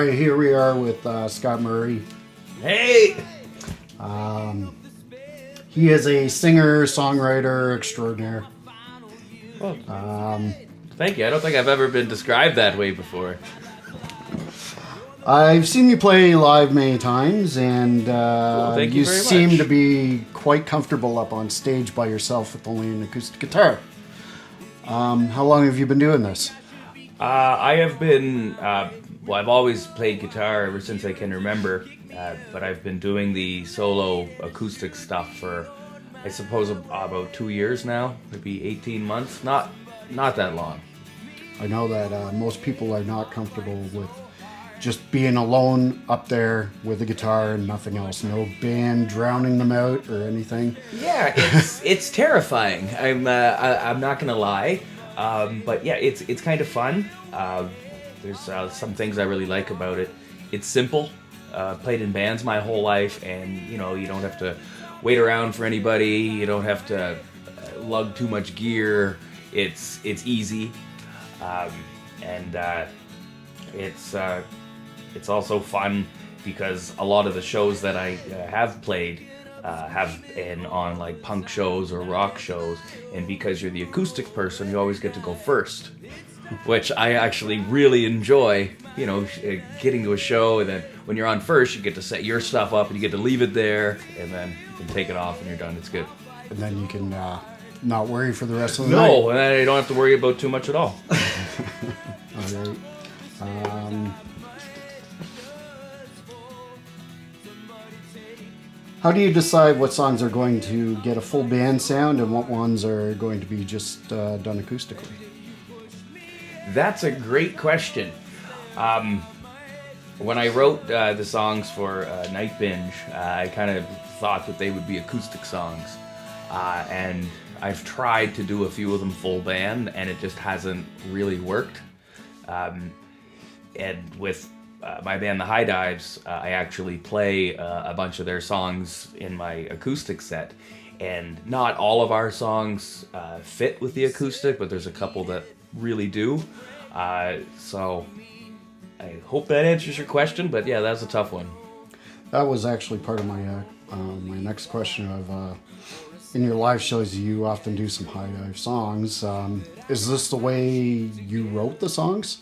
right, here we are with Scott Murray. Hey! He is a singer, songwriter extraordinaire. Oh, thank you. I don't think I've ever been described that way before. I've seen you play live many times, and Thank you very seem much. to be quite comfortable up on stage by yourself with only an acoustic guitar. How long have you been doing this? I have been, I've always played guitar ever since I can remember, but I've been doing the solo acoustic stuff for, I suppose, about 2 years now, maybe 18 months. Not that long. I know that most people are not comfortable with just being alone up there with a guitar and nothing else. No band drowning them out or anything. Yeah, it's terrifying. I'm not gonna lie, but yeah, it's kind of fun. There's some things I really like about it. It's simple. Played in bands my whole life, and you don't have to wait around for anybody. You don't have to lug too much gear. It's easy, and it's also fun because a lot of the shows that I have played have been on like punk shows or rock shows, and because you're the acoustic person, you always get to go first, which I actually really enjoy. Getting to a show, and then when you're on first, you get to set your stuff up, and you get to leave it there, and then you can take it off, and you're done. It's good. And then you can not worry for the rest of the night. No, and I don't have to worry about too much at all. All right. How do you decide what songs are going to get a full band sound and what ones are going to be just done acoustically? That's a great question. When I wrote the songs for Night Binge, I kind of thought that they would be acoustic songs. And I've tried to do a few of them full band, and it just hasn't really worked. And with my band, The High Dives, I actually play a bunch of their songs in my acoustic set. And not all of our songs fit with the acoustic, but there's a couple that really do. So I hope that answers your question, but yeah, that's a tough one. That was actually part of my my next question of in your live shows you often do some high dive songs. Is this the way you wrote the songs?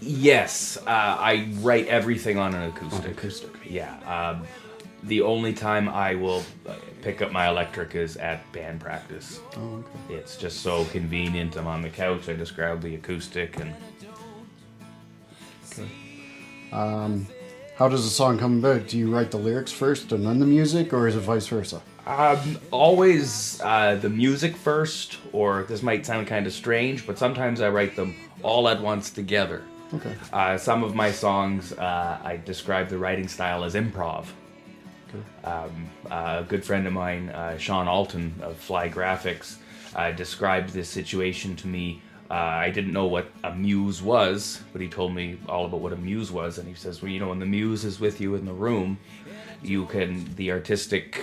Yes, I write everything on an acoustic. On acoustic. Yeah. The only time I will pick up my electric is at band practice. Oh, okay. It's just so convenient. I'm on the couch, I just grab the acoustic and... Okay. How does a song come about? Do you write the lyrics first and then the music, or is it vice versa? Always the music first, or this might sound kind of strange, but sometimes I write them all at once together. Okay. Some of my songs, I describe the writing style as improv. Okay. A good friend of mine, Sean Alton of Fly Graphics, described this situation to me. I didn't know what a muse was, but he told me all about what a muse was, and he says, well, when the muse is with you in the room, the artistic,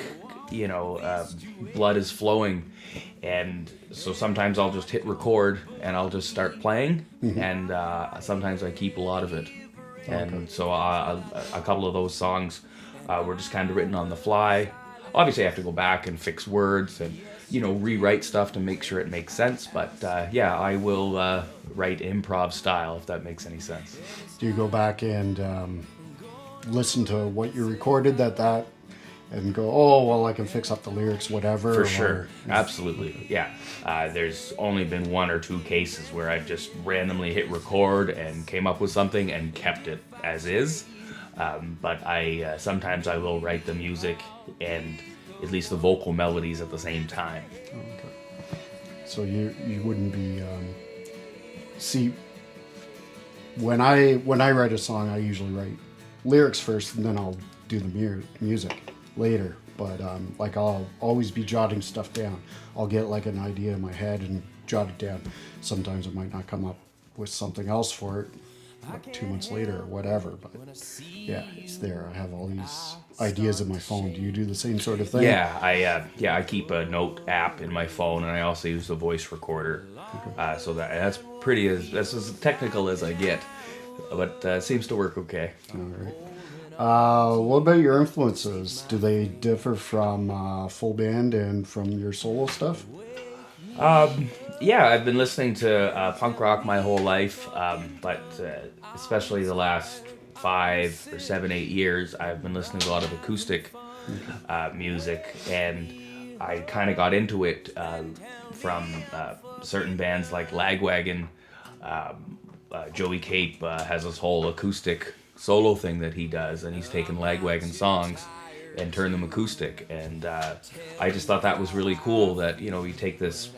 blood is flowing, and so sometimes I'll just hit record and I'll just start playing, and sometimes I keep a lot of it. And so a couple of those songs were just kind of written on the fly. Obviously I have to go back and fix words and rewrite stuff to make sure it makes sense, but yeah, I will write improv style, if that makes any sense. Do you go back and listen to what you recorded and go, oh, well, I can fix up the lyrics, whatever? For sure. Absolutely. Yeah. There's only been 1 or 2 cases where I've just randomly hit record and came up with something and kept it as is. But sometimes I will write the music and at least the vocal melodies at the same time. Okay. So you wouldn't be... See, when I write a song, I usually write lyrics first, and then I'll do the music later. But I'll always be jotting stuff down. I'll get like an idea in my head and jot it down. Sometimes I might not come up with something else for it like 2 months later or whatever, but yeah, it's there. I have all these ideas in my phone. Do you do the same sort of thing? Yeah, I keep a note app in my phone, and I also use a voice recorder. So that's as technical as I get. but seems to work okay. All right. What about your influences? Do they differ from full band and from your solo stuff? Yeah, I've been listening to punk rock my whole life, but especially the last 5 or 7, 8 years, I've been listening to a lot of acoustic music, and I kind of got into it from certain bands like Lagwagon. Joey Cape has this whole acoustic solo thing that he does, and he's taken Lagwagon songs and turned them acoustic, and I just thought that was really cool that, you know, you take this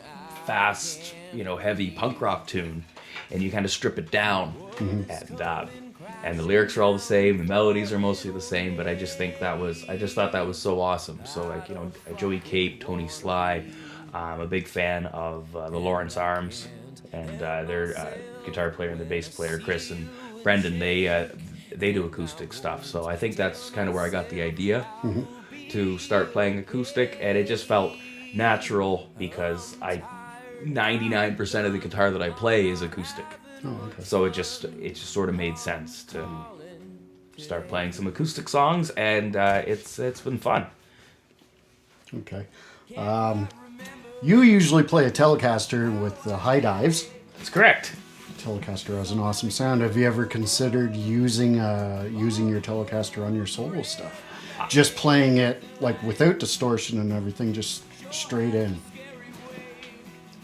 fast, you know, heavy punk rock tune and you kind of strip it down, and the lyrics are all the same, the melodies are mostly the same, but I just thought that was so awesome. So, like, you know, Joey Cape, Tony Sly, I'm a big fan of the Lawrence Arms, and their guitar player and the bass player Chris and Brendan, they do acoustic stuff. So I think that's kind of where I got the idea to start playing acoustic, and it just felt natural because 99% of the guitar that I play is acoustic. Oh, okay. So it just sort of made sense to start playing some acoustic songs, and it's been fun. Okay. You usually play a Telecaster with the high dives. That's correct. Telecaster has an awesome sound. Have you ever considered using your Telecaster on your solo stuff? Just playing it like without distortion and everything, just straight in.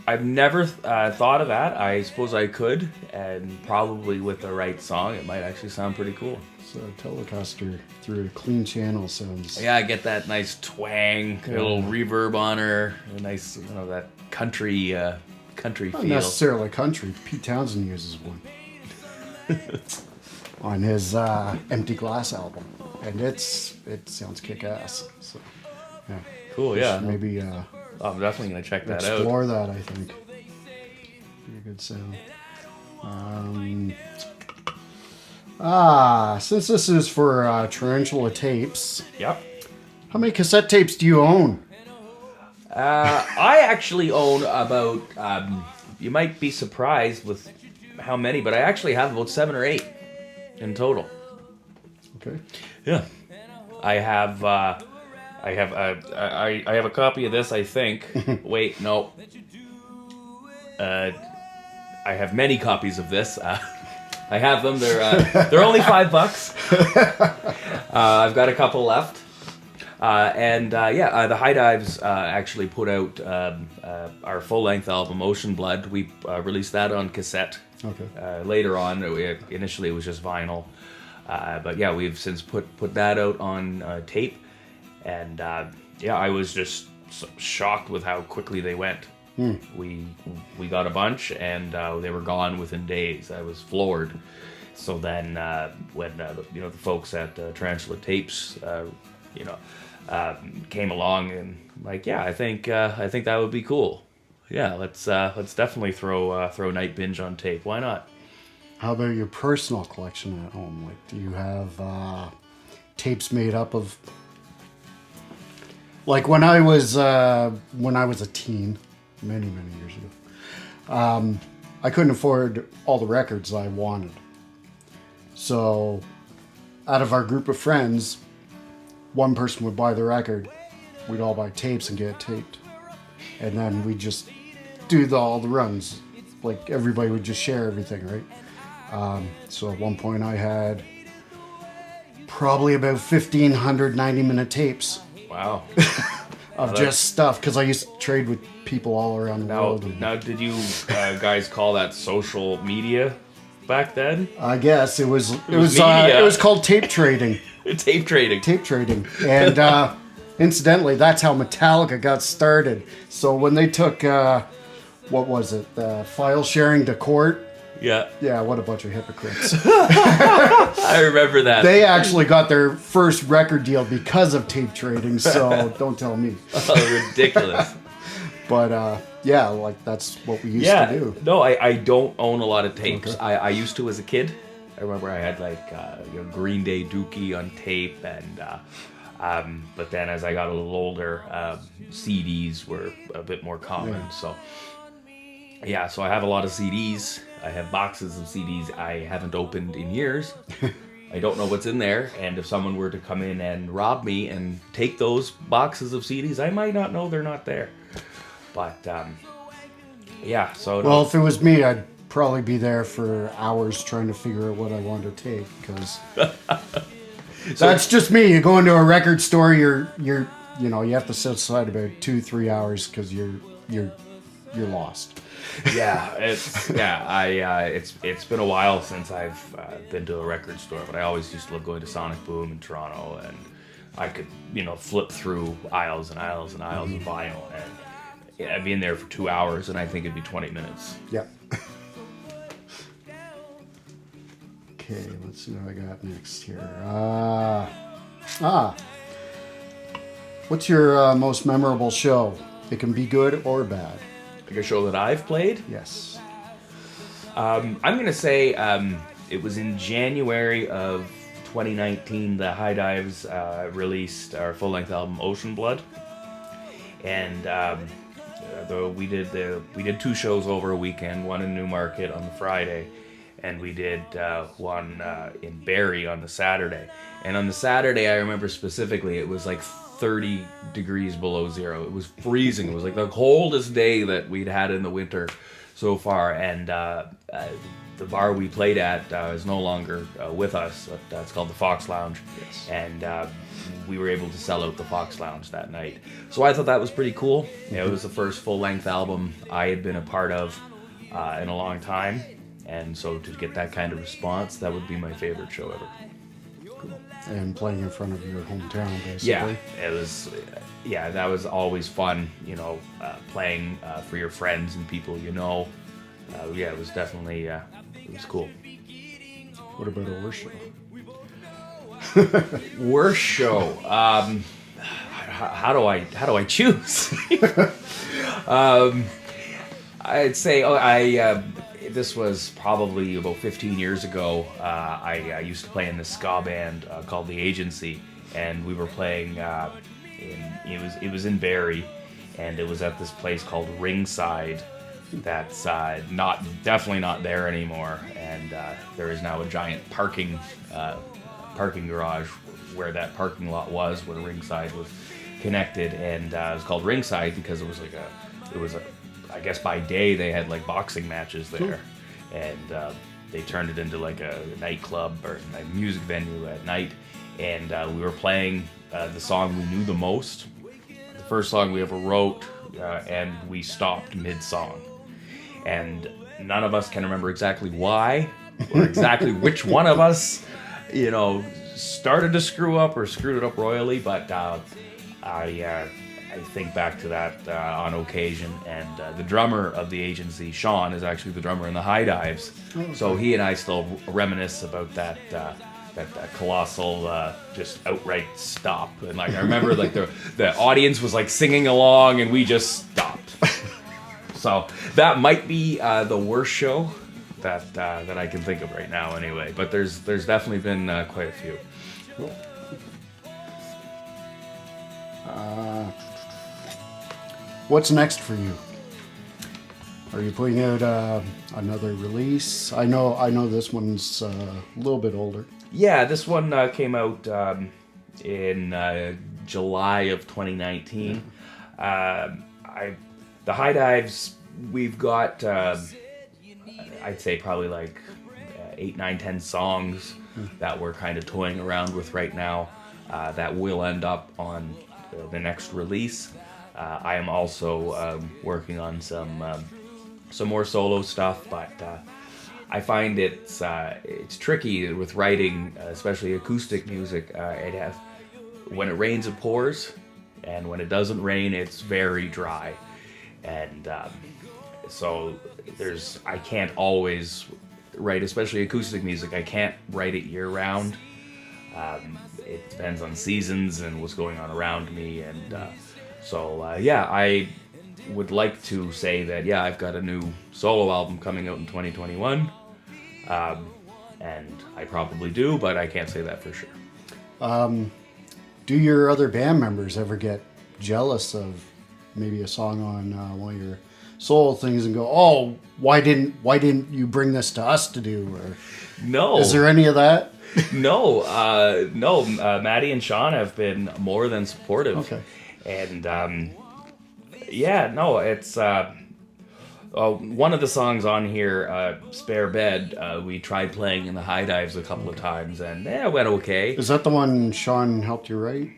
I've never thought of that. I suppose I could, and probably with the right song, it might actually sound pretty cool. So Telecaster through a clean channel sounds. Yeah, I get that nice twang, a little reverb on her, a nice, you know, that country Not feel. necessarily country. Pete Townsend uses one on his Empty Glass album, and it sounds kick-ass. So, yeah. Cool, yeah. Maybe I'm definitely gonna check that out. explore that. I think be a good sound. Since this is for Tarantula Tapes, Yep. how many cassette tapes do you own? I actually own about. You might be surprised with how many, but I actually have about 7 or 8 in total. Okay. Yeah. I have a copy of this, I think. Wait, no. I have many copies of this. I have them. They're only $5. I've got a couple left. The High Dives actually put out our full-length album, Ocean Blood. We released that on cassette. Okay. Later on, initially it was just vinyl. But yeah, we've since put that out on tape. And I was just shocked with how quickly they went. We got a bunch, and they were gone within days. I was floored. So then, when the folks at Tarantula Tapes, came along, and like, yeah, I think that would be cool. Yeah, let's definitely throw Night Binge on tape. Why not? How about your personal collection at home? Like, do you have tapes made up of? Like when I was a teen, many years ago, I couldn't afford all the records I wanted. So, out of our group of friends, one person would buy the record, we'd all buy tapes and get it taped, and then we'd just do all the runs. Like everybody would just share everything, right? So at one point I had probably about 1,500 90-minute tapes. Wow. Of just stuff, because I used to trade with people all around the world. Now, did you guys call that social media back then? I guess it was media. it was called tape trading. Tape trading. Tape trading. And incidentally, that's how Metallica got started. So when they took what was it, file sharing to court? Yeah, what a bunch of hypocrites. I remember that. They actually got their first record deal because of tape trading, so don't tell me. Oh, ridiculous. But yeah, like that's what we used to do. No, I don't own a lot of tapes. Okay. I used to as a kid. I remember I had like Green Day Dookie on tape, and but then as I got a little older, CDs were a bit more common. Yeah. So yeah, so I have a lot of CDs. I have boxes of CDs I haven't opened in years. I don't know what's in there, and if someone were to come in and rob me and take those boxes of CDs, I might not know they're not there. But yeah, so Well, if it was me, I'd probably be there for hours trying to figure out what I wanted to take, because that's just me. You go into a record store, you have to sit aside about 2-3 hours because you're lost. it's been a while since I've been to a record store, but I always used to love going to Sonic Boom in Toronto, and I could flip through aisles and aisles and aisles of vinyl, and I'd be in there for 2 hours, and I think it'd be 20 minutes. Yeah. Okay, let's see what I got next here. What's your most memorable show? It can be good or bad. Like a show that I've played? Yes. I'm going to say it was in January of 2019, the High Dives released our full-length album, Ocean Blood. And we did 2 shows over a weekend, one in Newmarket on the Friday, and we did one in Barrie on the Saturday. And on the Saturday, I remember specifically, it was like 30 degrees below zero. It was freezing. It was like the coldest day that we'd had in the winter so far. And the bar we played at is no longer with us. It's called the Fox Lounge. Yes. And we were able to sell out the Fox Lounge that night. So I thought that was pretty cool. It was the first full-length album I had been a part of in a long time. And so to get that kind of response, that would be my favorite show ever. And playing in front of your hometown, basically. Yeah, it was. Yeah, that was always fun. Playing for your friends and people you know. Yeah, it was definitely. It was cool. What about a worse show? Worst show. How do I choose? I'd say this was probably about 15 years ago. I used to play in this ska band called The Agency, and we were playing it was in Barrie, and it was at this place called Ringside that's definitely not there anymore, and there is now a giant parking garage where that parking lot was, where Ringside was connected, and it was called Ringside because it was I guess by day they had like boxing matches there, and they turned it into like a nightclub or a music venue at night, and we were playing the song we knew the most, the first song we ever wrote, and we stopped mid-song, and none of us can remember exactly why or exactly which one of us started to screw up or screwed it up royally, but I think back to that on occasion, and the drummer of The Agency, Sean, is actually the drummer in the High Dives. Oh, okay. So he and I still reminisce about that colossal just outright stop. And like I remember, like the audience was like singing along, and we just stopped. So that might be the worst show that I can think of right now, anyway. But there's definitely been quite a few. Cool. What's next for you? Are you putting out another release? I know this one's a little bit older. Yeah, this one came out in July of 2019. The High Dives, we've got I'd say probably like 8, 9, 10 songs that we're kind of toying around with right now that will end up on the next release. I am also working on some more solo stuff, but I find it's tricky with writing, especially acoustic music. When it rains, it pours, and when it doesn't rain, it's very dry, and so I can't always write, especially acoustic music. I can't write it year round. It depends on seasons and what's going on around me, and I would like to say that I've got a new solo album coming out in 2021, and I probably do, but I can't say that for sure. Do your other band members ever get jealous of maybe a song on one of your soul things and go, oh, why didn't you bring this to us to do? Or No. is there any of that? No, Maddie and Sean have been more than supportive. Okay. And it's one of the songs on here, Spare Bed, we tried playing in the High Dives a couple of times, and it went okay. Is that the one Sean helped you write?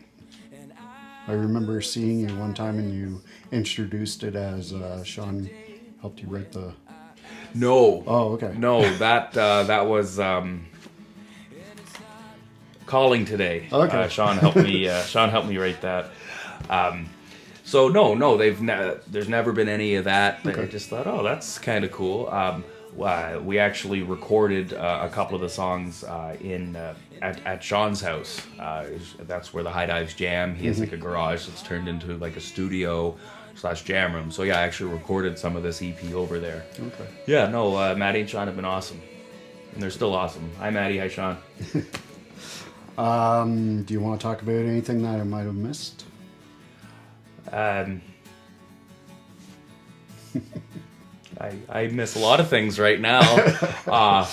I remember seeing you one time and you introduced it as Sean helped you write the... No. Oh, okay. No, that was Calling Today. Okay. Sean helped me write that. So no, there's never been any of that. Okay. I just thought, oh, that's kind of cool. We actually recorded a couple of the songs at Sean's house. That's where the High Dives jam. He has like a garage that's turned into like a studio / jam room. So yeah, I actually recorded some of this EP over there. Okay. Yeah, no, Maddie and Sean have been awesome. And they're still awesome. Hi, Maddie. Hi, Sean. Do you want to talk about anything that I might have missed? I miss a lot of things right now.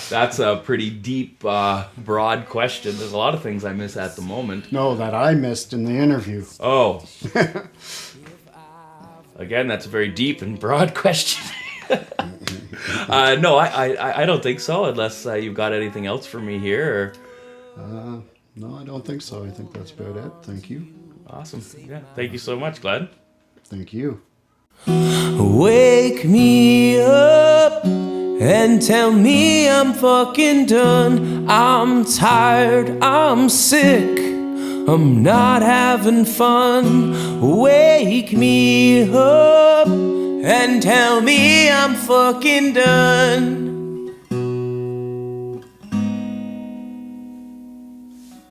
That's a pretty deep, broad question. There's a lot of things I miss at the moment. No, that I missed in the interview. Oh. Again, that's a very deep and broad question. No, I don't think so, unless you've got anything else for me here. Or... No, I don't think so. I think that's about it. Thank you. Awesome. Yeah, thank you so much, Glenn. Thank you. Wake me up and tell me I'm fucking done. I'm tired, I'm sick, I'm not having fun. Wake me up and tell me I'm fucking done.